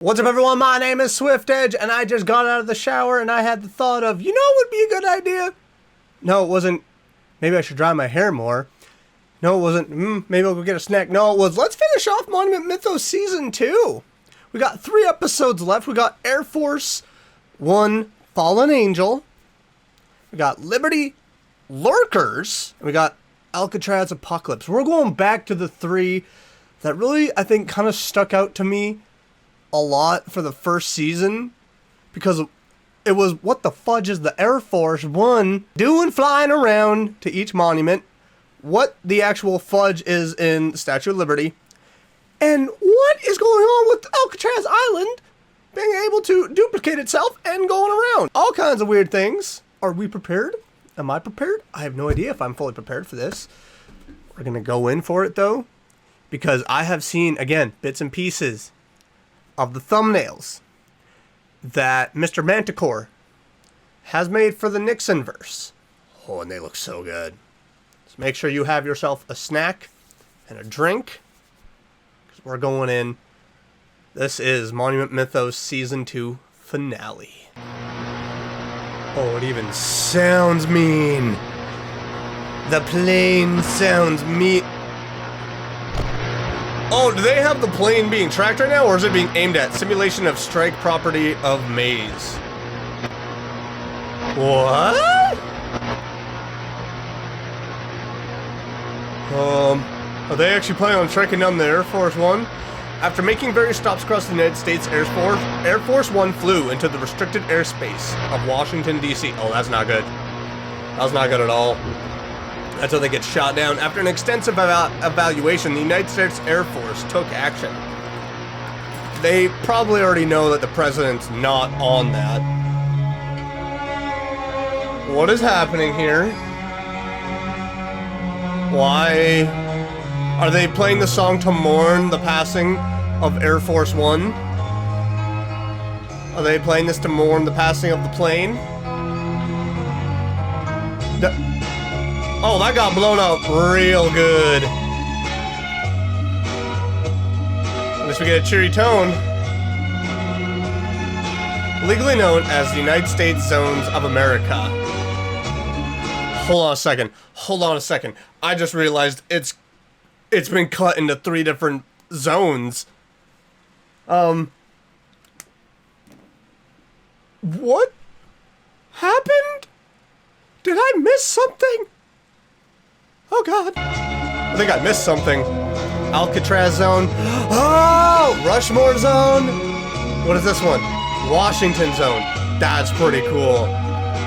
What's up, everyone? My name is Swift Edge, and I just got out of the shower, and I had the thought of, you know what would be a good idea? No, it wasn't, maybe I should dry my hair more. No, it wasn't, maybe I'll go get a snack. No, it was, let's finish off Monument Mythos Season 2. We got 3 episodes left. We got Air Force 1, Fallen Angel. We got Liberty, Lurkers. And we got Alcatraz Apocalypse. We're going back to the 3 that really, I think, kind of stuck out to me a lot for the first season, because it was, what the fudge is the Air Force One doing flying around to each monument, what the actual fudge is in the Statue of Liberty, and what is going on with Alcatraz Island being able to duplicate itself and going around. All kinds of weird things. Are we prepared? Am I prepared? I have no idea if I'm fully prepared for this. We're gonna go in for it though, because I have seen, again, bits and pieces of the thumbnails that Mr. Manticore has made for the Nixon verse. Oh, and they look so good. So make sure you have yourself a snack and a drink, because we're going in. This is Monument Mythos Season 2 Finale. Oh, it even sounds mean. The plane sounds mean. Oh, do they have the plane being tracked right now, or is it being aimed at? Simulation of strike property of maze. What? Are they actually planning on striking down the Air Force One? After making various stops across the United States, Air Force One flew into the restricted airspace of Washington, D.C. Oh, that's not good. That's not good at all. That's how they get shot down. After an extensive evaluation, the United States Air Force took action. They probably already know that the president's not on that. What is happening here? Why are they playing the song to mourn the passing of Air Force One? Are they playing this to mourn the passing of the plane? Oh, that got blown up real good. At least we get a cheery tone. Legally known as the United States Zones of America. Hold on a second. Hold on a second. I just realized it's been cut into 3 different zones. What happened? Did I miss something? Oh god. I think I missed something. Alcatraz Zone. Oh! Rushmore Zone. What is this one? Washington Zone. That's pretty cool.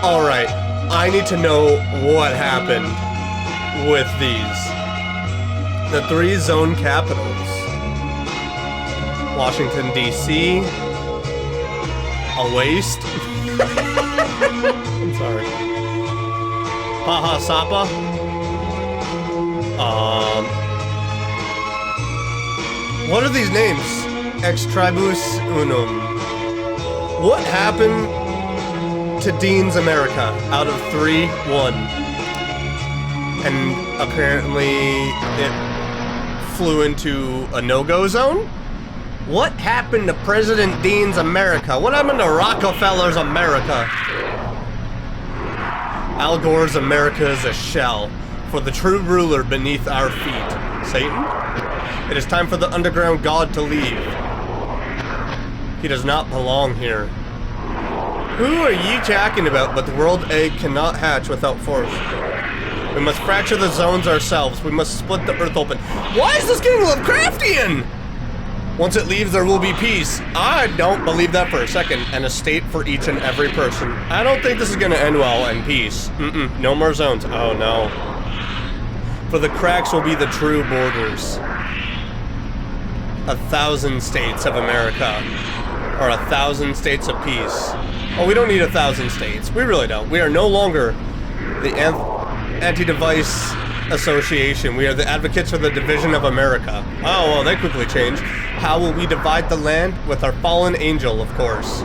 Alright. I need to know what happened with these. The 3 zone capitals. Washington, D.C. A waste. I'm sorry. Paha Sapa. What are these names? Ex Tribus Unum. What happened to Dean's America out of 3-1? And apparently it flew into a no-go zone? What happened to President Dean's America? What happened to Rockefeller's America? Al Gore's America is a shell for the true ruler beneath our feet. Satan? It is time for the underground god to leave. He does not belong here. Who are ye talking about? But the world egg cannot hatch without force. We must fracture the zones ourselves. We must split the earth open. Why is this getting Lovecraftian? Once it leaves, there will be peace. I don't believe that for a second. And a state for each and every person. I don't think this is gonna end well in peace. No more zones. Oh no. For the cracks will be the true borders. 1,000 states of America. Or 1,000 states of peace. Oh, we don't need 1,000 states. We really don't. We are no longer the Anti-Device Association. We are the advocates for the division of America. Oh, well, they quickly changed. How will we divide the land? With our fallen angel, of course.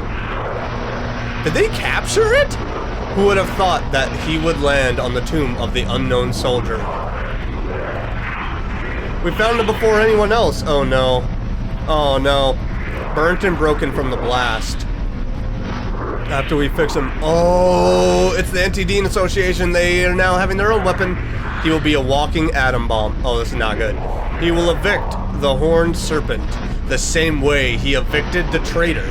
Did they capture it? Who would have thought that he would land on the tomb of the unknown soldier? We found it before anyone else. Oh no. Oh no. burnt and broken from the blast. After we fix him... Oh, it's the Anti-Dean Association. They are now having their own weapon. He will be a walking atom bomb. Oh, this is not good. He will evict the Horned Serpent the same way he evicted the traitor,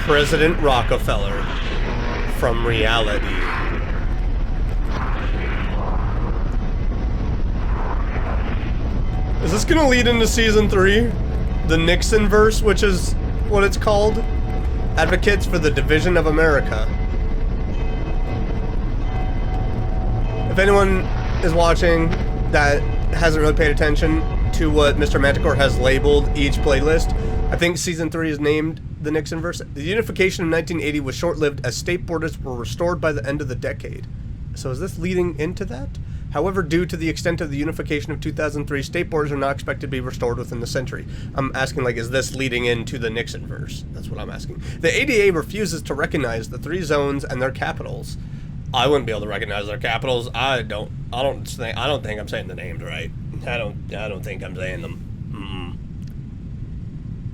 President Rockefeller, from reality. Is this gonna lead into Season 3? The Nixon verse, which is what it's called? Advocates for the Division of America. If anyone is watching that hasn't really paid attention to what Mr. Manticore has labeled each playlist, I think Season 3 is named the Nixon verse. The unification of 1980 was short-lived as state borders were restored by the end of the decade. So is this leading into that? However, due to the extent of the unification of 2003, state borders are not expected to be restored within the century. I'm asking, like, is this leading into the Nixon verse? That's what I'm asking. The ADA refuses to recognize the 3 zones and their capitals. I wouldn't be able to recognize their capitals. I don't think I'm saying the names right. I don't think I'm saying them.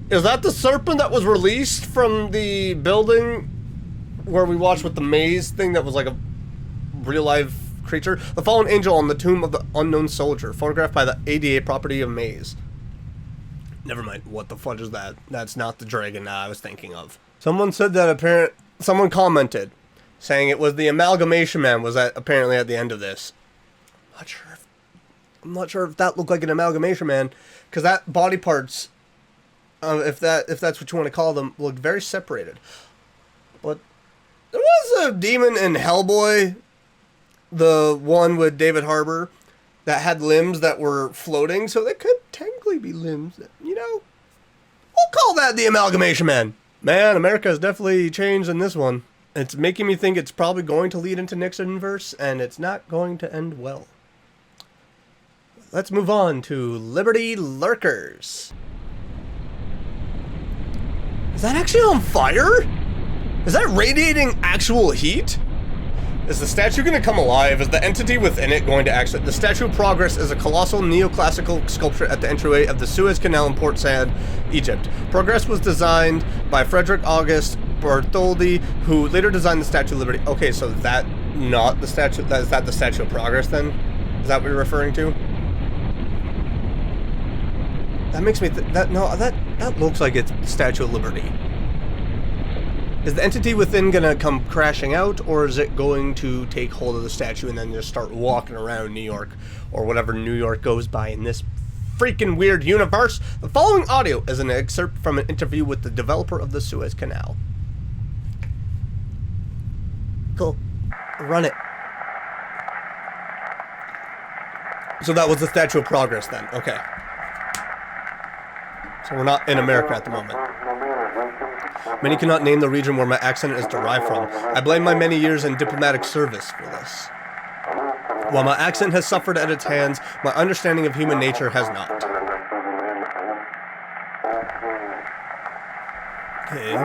Is that the serpent that was released from the building where we watched with the maze thing that was like a real life creature? The fallen angel on the tomb of the unknown soldier, photographed by the ADA property of maze. Never mind. What the fudge is that? That's not the dragon I was thinking of. Someone said that someone commented saying it was the amalgamation man was apparently at the end of this. I'm not sure if that looked like an amalgamation man, because that body parts, if that's what you want to call them, looked very separated. But there was a demon in Hellboy, the one with David Harbour, that had limbs that were floating, so they could technically be limbs. You know, we'll call that the amalgamation man. Man, America has definitely changed in this one. It's making me think it's probably going to lead into Nixon verse, and it's not going to end well. Let's move on to Liberty Lurkers. Is that actually on fire? Is that radiating actual heat? Is the statue going to come alive? Is the entity within it going to actually... The Statue of Progress is a colossal neoclassical sculpture at the entryway of the Suez Canal in Port Said, Egypt. Progress was designed by Frederick August Bartholdi, who later designed the Statue of Liberty. Okay, so is that not the statue? Is that the Statue of Progress then? Is that what you're referring to? That makes me that looks like it's the Statue of Liberty. Is the entity within gonna come crashing out, or is it going to take hold of the statue and then just start walking around New York, or whatever New York goes by in this freaking weird universe? The following audio is an excerpt from an interview with the developer of the Suez Canal. Cool. Run it. So that was the Statue of Progress then. Okay. So we're not in America at the moment. Many cannot name the region where my accent is derived from. I blame my many years in diplomatic service for this. While my accent has suffered at its hands, my understanding of human nature has not. Okay.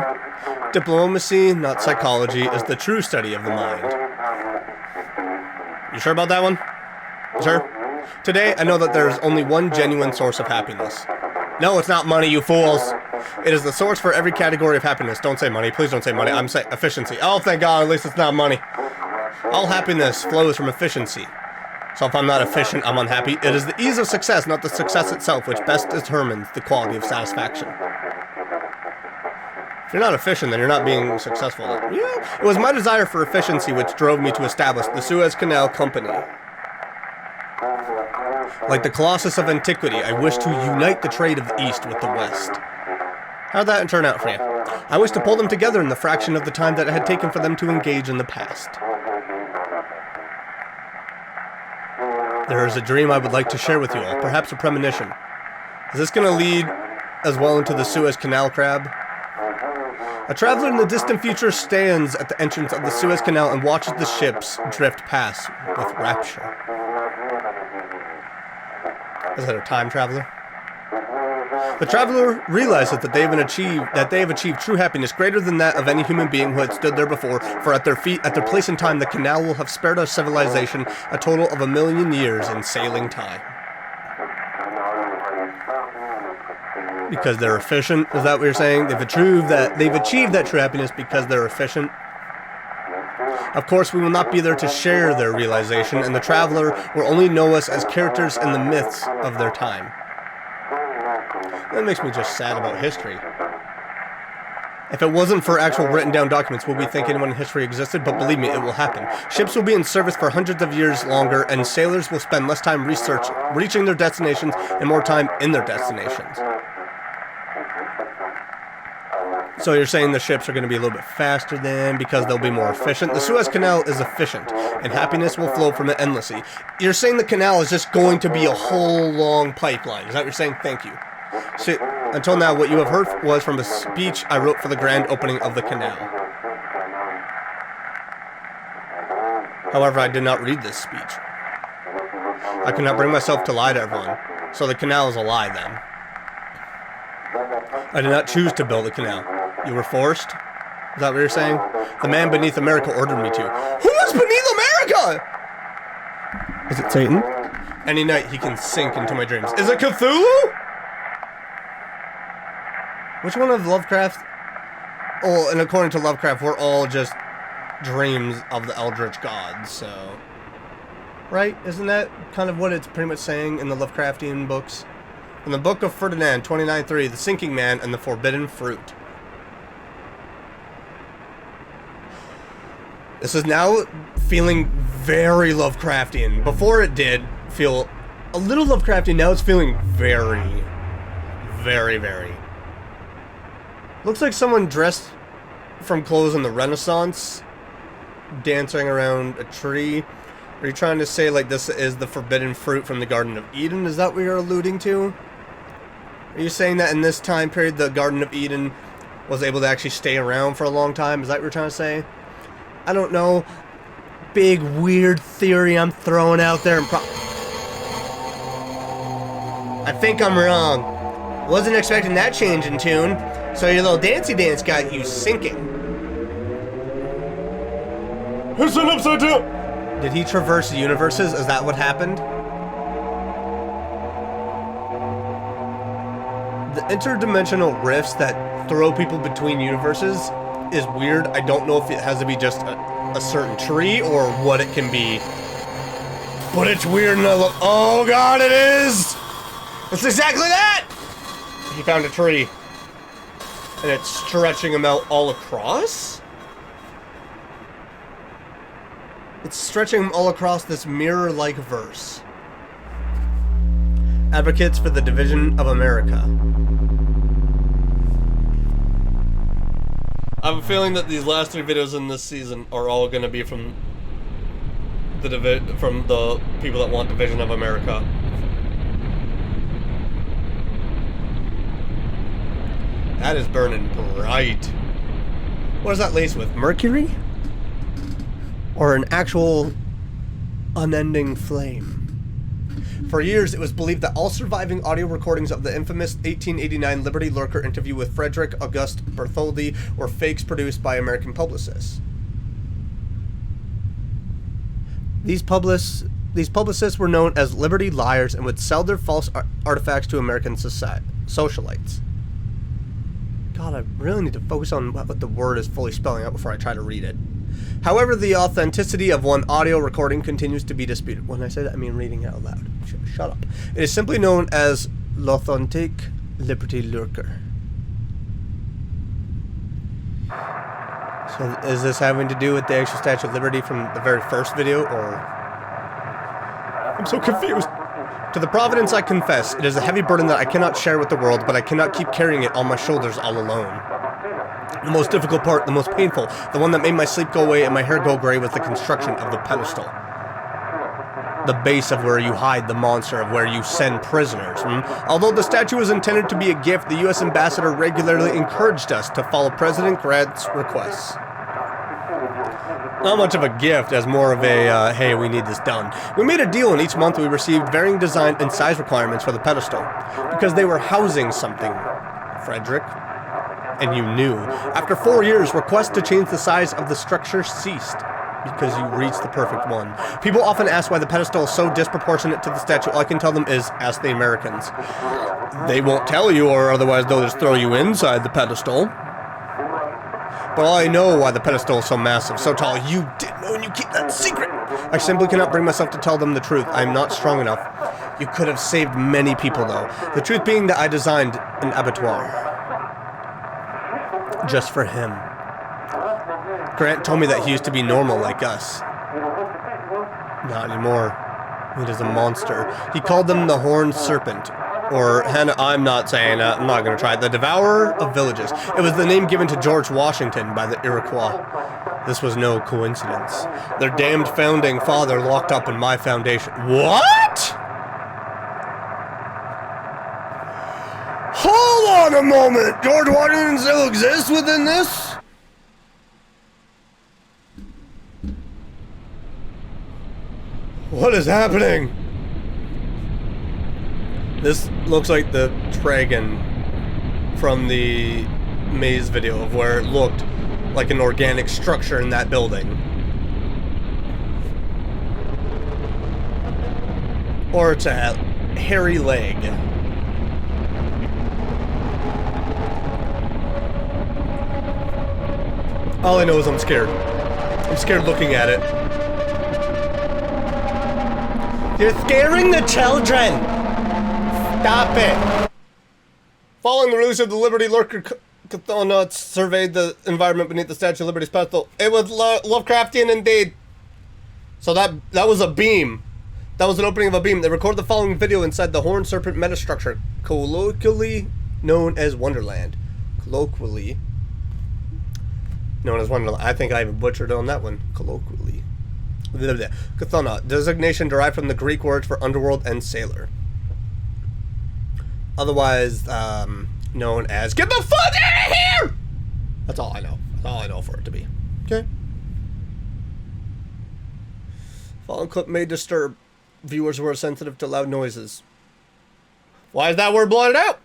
Diplomacy, not psychology, is the true study of the mind. You sure about that one? Sure? Today, I know that there is only one genuine source of happiness. No, it's not money, you fools. It is the source for every category of happiness. Don't say money. Please don't say money. I'm saying efficiency. Oh, thank God. At least it's not money. All happiness flows from efficiency. So if I'm not efficient, I'm unhappy. It is the ease of success, not the success itself, which best determines the quality of satisfaction. If you're not efficient, then you're not being successful. Yeah. It was my desire for efficiency which drove me to establish the Suez Canal Company. Like the Colossus of antiquity, I wish to unite the trade of the East with the West. How'd that turn out for you? I wish to pull them together in the fraction of the time that it had taken for them to engage in the past. There is a dream I would like to share with you all, perhaps a premonition. Is this going to lead as well into the Suez Canal crab? A traveler in the distant future stands at the entrance of the Suez Canal and watches the ships drift past with rapture. Is that a time traveler? The traveler realizes that they have achieved true happiness greater than that of any human being who had stood there before, for at their feet, at their place in time, the canal will have spared our civilization a total of 1,000,000 years in sailing time. Because they're efficient? Is that what you're saying? They've achieved that true happiness because they're efficient? Of course, we will not be there to share their realization, and the traveler will only know us as characters in the myths of their time. That makes me just sad about history. If it wasn't for actual written down documents, we'll be thinking when history existed, but believe me, it will happen. Ships will be in service for hundreds of years longer, and sailors will spend less time reaching their destinations and more time in their destinations. So you're saying the ships are going to be a little bit faster then because they'll be more efficient? The Suez Canal is efficient, and happiness will flow from it endlessly. You're saying the canal is just going to be a whole long pipeline. Is that what you're saying? Thank you. So, until now, what you have heard was from a speech I wrote for the grand opening of the canal. However, I did not read this speech. I could not bring myself to lie to everyone, so the canal is a lie then. I did not choose to build a canal. You were forced? Is that what you're saying? The man beneath America ordered me to. Who is beneath America? Is it Satan? Any night he can sink into my dreams. Is it Cthulhu? Which one of Lovecraft? Oh, and according to Lovecraft, we're all just dreams of the eldritch gods, so... Right? Isn't that kind of what it's pretty much saying in the Lovecraftian books? In the Book of Ferdinand, 29:3, The Sinking Man and the Forbidden Fruit. This is now feeling very Lovecraftian. Before it did feel a little Lovecraftian, now it's feeling very, very. Looks like someone dressed from clothes in the Renaissance, dancing around a tree. Are you trying to say like this is the forbidden fruit from the Garden of Eden? Is that what you're alluding to? Are you saying that in this time period the Garden of Eden was able to actually stay around for a long time? Is that what you're trying to say? I don't know. Big weird theory I'm throwing out there. I think I'm wrong. Wasn't expecting that change in tune. So your little dancey dance got you sinking. It's an upside down. Did he traverse universes? Is that what happened? The interdimensional rifts that throw people between universes is weird. I don't know if it has to be just a certain tree or what it can be. But it's weird and I love... Oh god, it is! It's exactly that! He found a tree. And it's stretching him out all across? It's stretching him all across this mirror-like verse. Advocates for the division of America. I have a feeling that these last 3 videos in this season are all going to be from the people that want division of America. That is burning bright. What is that laced with? Mercury? Or an actual unending flame? For years, it was believed that all surviving audio recordings of the infamous 1889 Liberty Lurker interview with Frederick Auguste Bartholdi were fakes produced by American publicists. These publicists were known as Liberty Liars and would sell their false artifacts to American socialites. God, I really need to focus on what the word is fully spelling out before I try to read it. However, the authenticity of one audio recording continues to be disputed. When I say that, I mean reading it out loud. Shut up. It is simply known as l'Authentique Liberty Lurker. So is this having to do with the actual Statue of Liberty from the very first video, or... I'm so confused. To the Providence I confess, it is a heavy burden that I cannot share with the world, but I cannot keep carrying it on my shoulders all alone. The most difficult part, the most painful, the one that made my sleep go away and my hair go gray was the construction of the pedestal. The base of where you hide the monster, of where you send prisoners. Although the statue was intended to be a gift, the U.S. ambassador regularly encouraged us to follow President Grant's requests. Not much of a gift, as more of a, hey, we need this done. We made a deal, and each month we received varying design and size requirements for the pedestal. Because they were housing something, Frederick. And you knew. After 4 years, requests to change the size of the structure ceased. Because you reached the perfect one. People often ask why the pedestal is so disproportionate to the statue. All I can tell them is, ask the Americans. They won't tell you, or otherwise they'll just throw you inside the pedestal. But all I know why the pedestal is so massive, so tall, you didn't know, and you keep that secret. I simply cannot bring myself to tell them the truth. I am not strong enough. You could have saved many people, though. The truth being that I designed an abattoir. Just for him. Grant told me that he used to be normal like us. Not anymore. He is a monster. He called them the horned serpent. Or, I'm not saying that. I'm not going to try it. The devourer of villages. It was the name given to George Washington by the Iroquois. This was no coincidence. Their damned founding father locked up in my foundation. What? Hold on a moment! George Washington still exists within this? What is happening? This looks like the dragon from the maze video of where it looked like an organic structure in that building. Or it's a hairy leg. All I know is I'm scared. I'm scared looking at it. You're scaring the children! Stop it! Following the release of the Liberty Lurker, Cathonauts surveyed the environment beneath the Statue of Liberty's pedestal. It was Lovecraftian indeed. So that was a beam. That was an opening of a beam. They recorded the following video inside the Horned Serpent metastructure, colloquially known as Wonderland. Colloquially known as Wonderland. I think I even butchered on that one. Colloquially. Cathonaut, designation derived from the Greek words for underworld and sailor. Otherwise, known as get the fuck out of here! That's all I know. That's all I know for it to be. Okay. Following clip may disturb viewers who are sensitive to loud noises. Why is that word blotted out?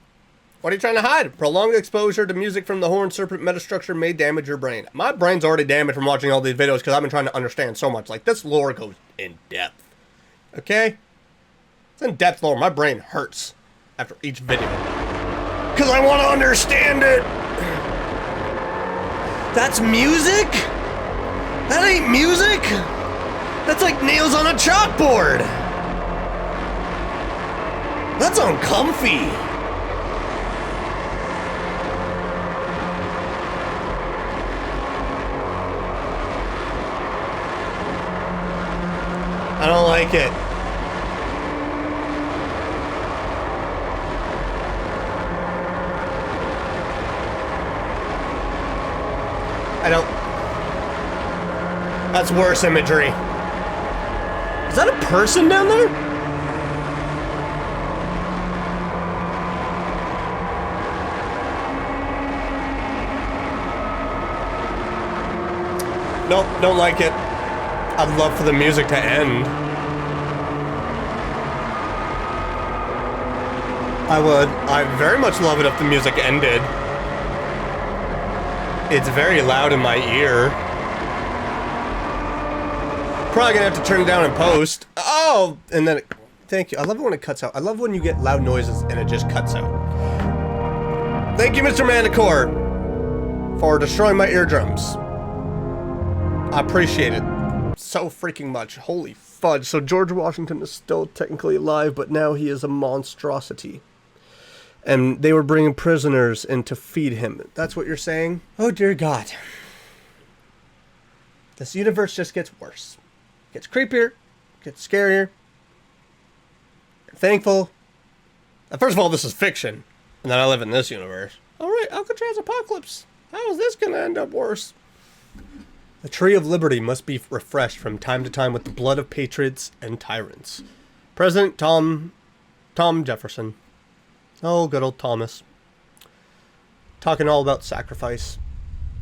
What are you trying to hide? Prolonged exposure to music from the Horned Serpent metastructure may damage your brain. My brain's already damaged from watching all these videos because I've been trying to understand so much. Like, this lore goes in depth. Okay? It's in depth lore. My brain hurts after each video. Because I want to understand it. That's music? That ain't music? That's like nails on a chalkboard. That's uncomfy. I don't like it. I don't... That's worse imagery. Is that a person down there? Nope, don't like it. I'd love for the music to end. I would. I'd very much love it if the music ended. It's very loud in my ear. Probably gonna have to turn it down in post. Oh! And then thank you. I love it when it cuts out. I love when you get loud noises and it just cuts out. Thank you, Mr. Manticore, for destroying my eardrums. I appreciate it so freaking much. Holy fudge. So George Washington is still technically alive, but now he is a monstrosity. And they were bringing prisoners in to feed him. That's what you're saying? Oh, dear God. This universe just gets worse. Gets creepier. Gets scarier. Thankful. First of all, this is fiction. And then I live in this universe. Alright, Alcatraz Apocalypse. How is this going to end up worse? The Tree of Liberty must be refreshed from time to time with the blood of patriots and tyrants. President Tom Jefferson. Oh, good old Thomas. Talking all about sacrifice.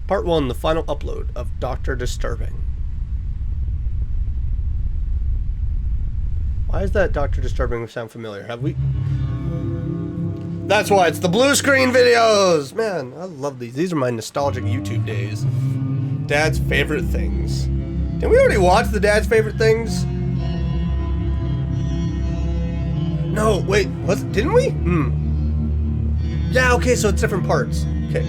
Part 1, the final upload of Dr. Disturbing. Why is that Dr. Disturbing sound familiar? Have we... That's why, it's the blue screen videos! Man, I love these. These are my nostalgic YouTube days. Dad's favorite things. Did we already watch the Dad's Favorite Things? No, wait, didn't we? Yeah, okay, so it's different parts. Okay.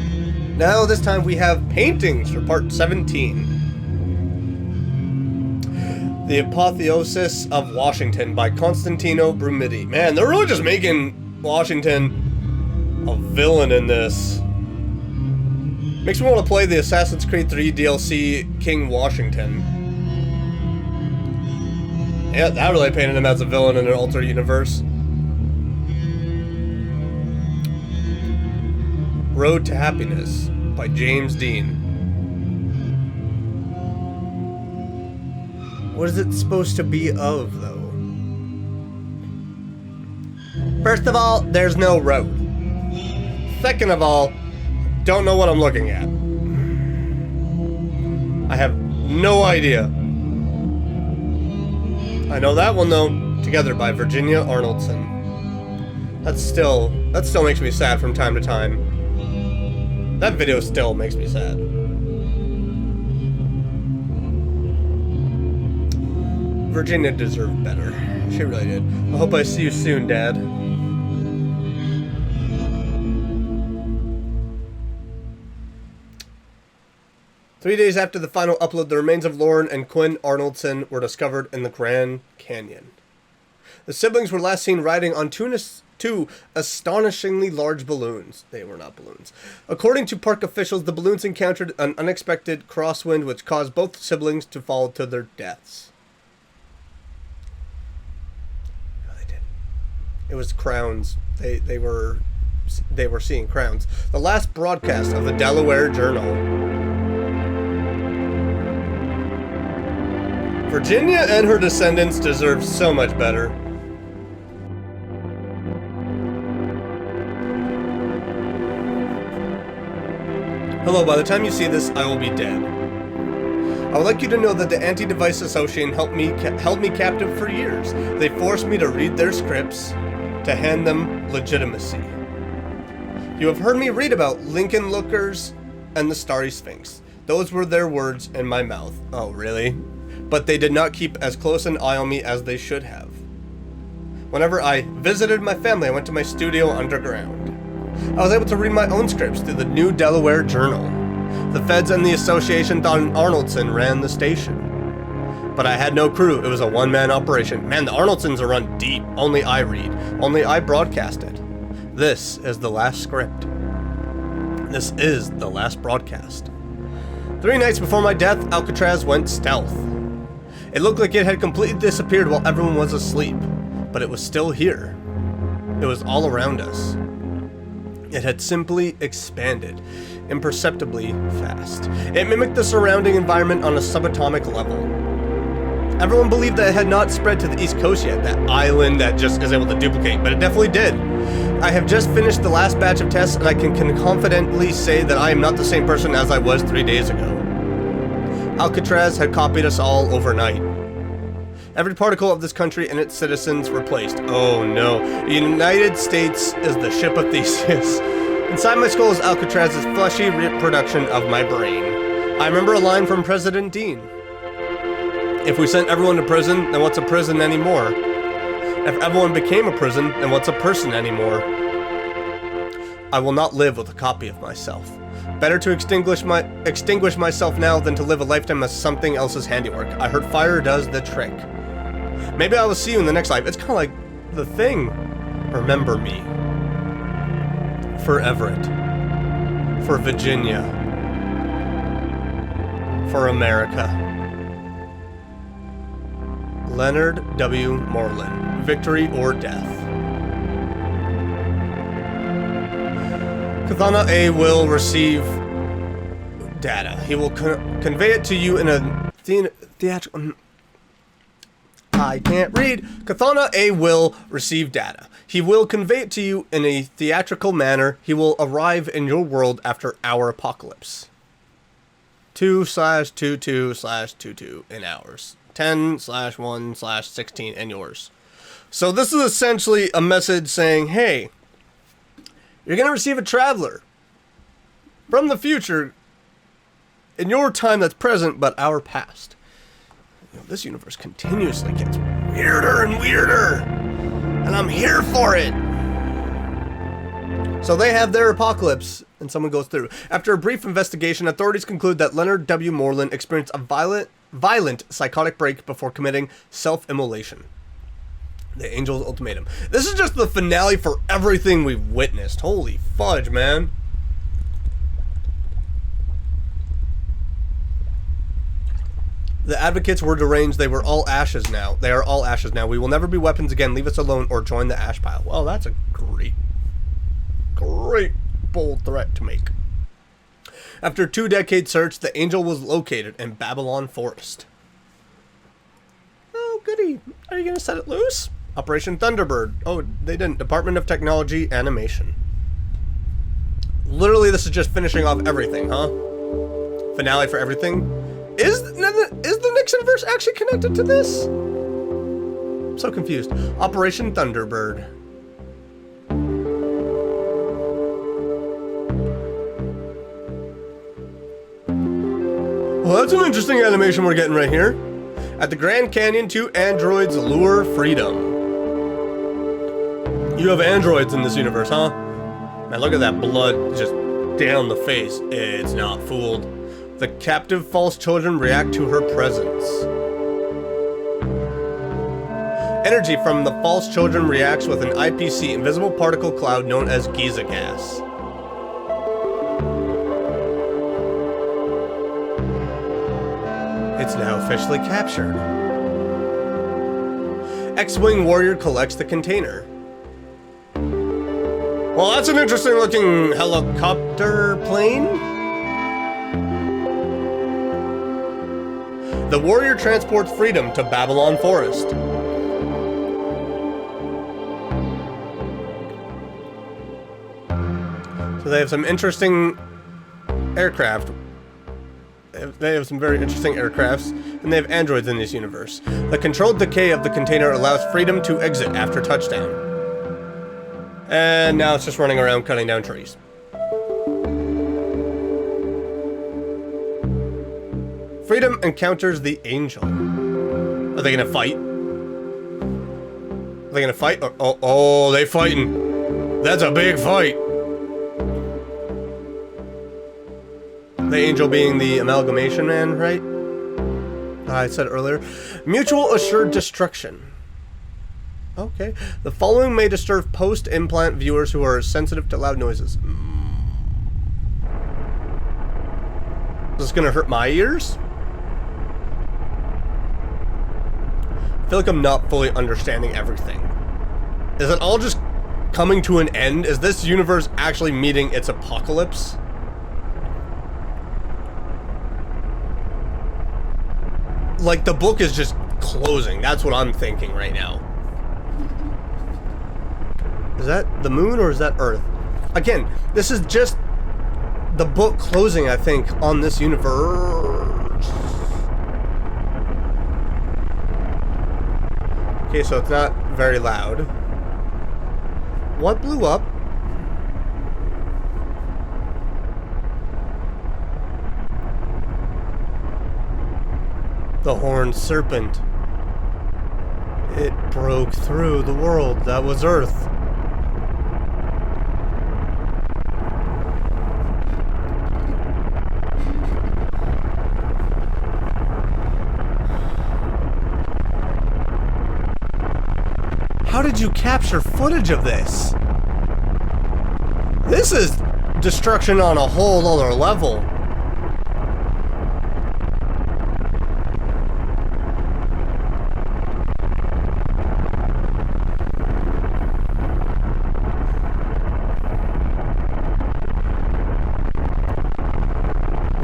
Now this time we have paintings for part 17. The Apotheosis of Washington by Constantino Brumidi. Man, they're really just making Washington a villain in this. Makes me want to play the Assassin's Creed 3 DLC King Washington. Yeah, that really painted him as a villain in an alternate universe. Road to Happiness by James Dean. What is it supposed to be of, though? First of all, there's no road. Second of all, don't know what I'm looking at. I have no idea. I know that one, though. Together by Virginia Arnoldson. That still makes me sad from time to time. That video still makes me sad. Virginia deserved better. She really did. I hope I see you soon, Dad. Three days after the final upload, the remains of Lauren and Quinn Arnoldson were discovered in the Grand Canyon. The siblings were last seen riding on two astonishingly large balloons. They were not balloons. According to park officials, the balloons encountered an unexpected crosswind which caused both siblings to fall to their deaths. No, they didn't. It was crowns. They were seeing crowns. The last broadcast of the Delaware Journal. Virginia and her descendants deserve so much better. Hello, by the time you see this, I will be dead. I would like you to know that the Anti-Device Association held me captive for years. They forced me to read their scripts, to hand them legitimacy. You have heard me read about Lincoln Lookers and the Starry Sphinx. Those were their words in my mouth. Oh, really? But they did not keep as close an eye on me as they should have. Whenever I visited my family, I went to my studio underground. I was able to read my own scripts through the New Delaware Journal. The feds and the association thought Arnoldson ran the station. But I had no crew. It was a one-man operation. Man, the Arnoldsons are run deep. Only I read. Only I broadcast it. This is the last script. This is the last broadcast. 3 nights before my death, Alcatraz went stealth. It looked like it had completely disappeared while everyone was asleep, but it was still here. It was all around us. It had simply expanded, imperceptibly fast. It mimicked the surrounding environment on a subatomic level. Everyone believed that it had not spread to the East Coast yet, that island that just is able to duplicate, but it definitely did. I have just finished the last batch of tests, and I can confidently say that I am not the same person as I was 3 days ago. Alcatraz had copied us all overnight. Every particle of this country and its citizens replaced. Oh no. The United States is the ship of Theseus. Inside my skull is Alcatraz's fleshy reproduction of my brain. I remember a line from President Dean. If we sent everyone to prison, then what's a prison anymore? If everyone became a prison, then what's a person anymore? I will not live with a copy of myself. Better to extinguish myself now than to live a lifetime as something else's handiwork. I heard fire does the trick. Maybe I will see you in the next life. It's kind of like The Thing. Remember me. For Everett. For Virginia. For America. Leonard W. Moreland. Victory or Death. Kathana A. will receive data. He will convey it to you in a theatrical... I can't read. Kathana A. will receive data. He will convey it to you in a theatrical manner. He will arrive in your world after our apocalypse. 2/22/22 in hours. 10/1/16 in yours. So this is essentially a message saying, hey, you're going to receive a traveler from the future in your time that's present, but our past. You know, this universe continuously gets weirder and weirder, and I'm here for it. So they have their apocalypse, and someone goes through. After a brief investigation, authorities conclude that Leonard W. Moreland experienced a violent psychotic break before committing self-immolation. The Angels Ultimatum. This is just the finale for everything we've witnessed. Holy fudge, man. The advocates were deranged. They were all ashes now. They are all ashes now. We will never be weapons again. Leave us alone or join the ash pile. Well, that's a great bold threat to make. After 2 decades search, the angel was located in Babylon Forest. Oh, goody. Are you going to set it loose? Operation Thunderbird. Oh, they didn't. Department of Technology Animation. Literally, this is just finishing off everything, huh? Finale for everything. Is the Nixonverse actually connected to this? I'm so confused. Operation Thunderbird. Well, that's an interesting animation we're getting right here. At the Grand Canyon, 2 androids lure freedom. You have androids in this universe, huh? Man, look at that blood just down the face. It's not fooled. The captive false children react to her presence. Energy from the false children reacts with an IPC, invisible particle cloud known as Giza gas. It's now officially captured. X-Wing Warrior collects the container. Well, that's an interesting looking helicopter plane. The Warrior transports freedom to Babylon Forest. So they have some interesting aircraft. They have some very interesting aircrafts, and they have androids in this universe. The controlled decay of the container allows freedom to exit after touchdown. And now it's just running around cutting down trees. Freedom encounters the angel. Are they gonna fight? Are they gonna fight? Oh, they fighting. That's a big fight. The angel being the amalgamation man, right? I said earlier. Mutual assured destruction. Okay. The following may disturb post-implant viewers who are sensitive to loud noises. Is this gonna hurt my ears? I feel like I'm not fully understanding everything. Is it all just coming to an end? Is this universe actually meeting its apocalypse? Like, the book is just closing. That's what I'm thinking right now. Is that the moon or is that Earth? Again, this is just the book closing, I think, on this universe. Okay, so it's not very loud. What blew up? The horned serpent. It broke through the world. That was Earth. How did you capture footage of this? This is destruction on a whole other level.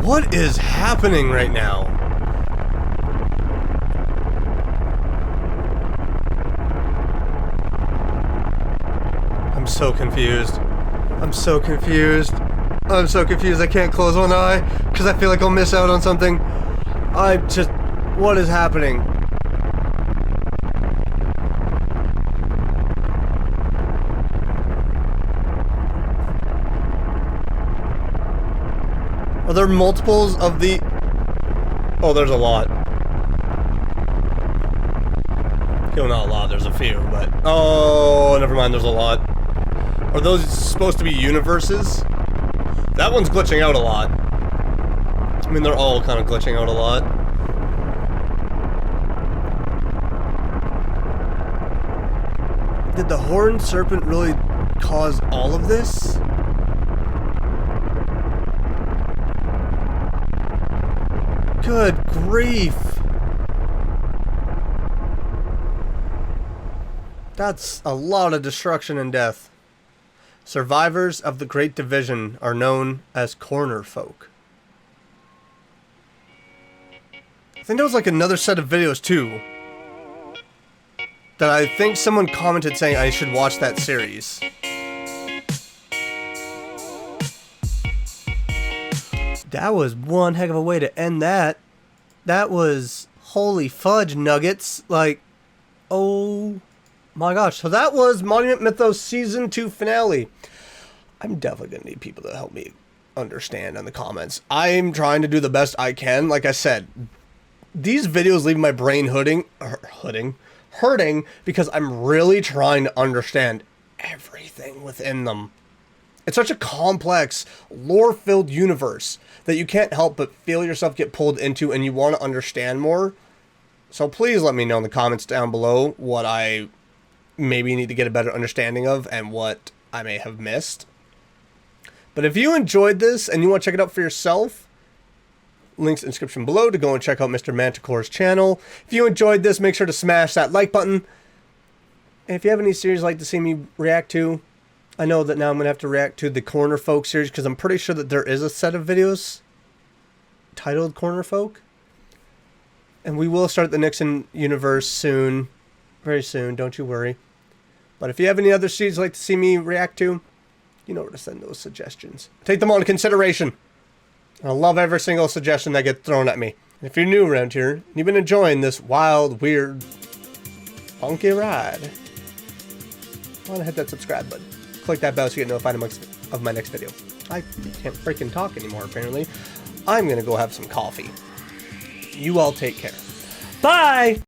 What is happening right now? I'm so confused. I'm so confused. I'm so confused. I can't close one eye because I feel like I'll miss out on something. What is happening? Are there multiples of the... Oh, there's a lot. Okay, well, not a lot, there's a few, but... Oh, never mind, there's a lot. Are those supposed to be universes? That one's glitching out a lot. I mean, they're all kind of glitching out a lot. Did the horned serpent really cause all of this? Good grief. That's a lot of destruction and death. Survivors of the Great Division are known as corner folk. I think there was like another set of videos too that I think someone commented saying I should watch that series. That was one heck of a way to end that. That was holy fudge nuggets. Like, oh my gosh. So that was Monument Mythos Season 2 finale. I'm definitely going to need people to help me understand in the comments. I'm trying to do the best I can. Like I said, these videos leave my brain hurting because I'm really trying to understand everything within them. It's such a complex, lore-filled universe that you can't help but feel yourself get pulled into and you want to understand more. So please let me know in the comments down below what I maybe need to get a better understanding of and what I may have missed. But if you enjoyed this and you want to check it out for yourself, links in the description below to go and check out Mr. Manticore's channel. If you enjoyed this, make sure to smash that like button. And if you have any series you'd like to see me react to, I know that now I'm going to have to react to the Corner Folk series because I'm pretty sure that there is a set of videos titled Corner Folk. And we will start the Nixon universe soon. Very soon, don't you worry. But if you have any other series you'd like to see me react to, you know where to send those suggestions. Take them all into consideration. I love every single suggestion that gets thrown at me. If you're new around here, and you've been enjoying this wild, weird, funky ride, I want to hit that subscribe button. Click that bell so you get notified of my next video. I can't freaking talk anymore, apparently. I'm going to go have some coffee. You all take care. Bye!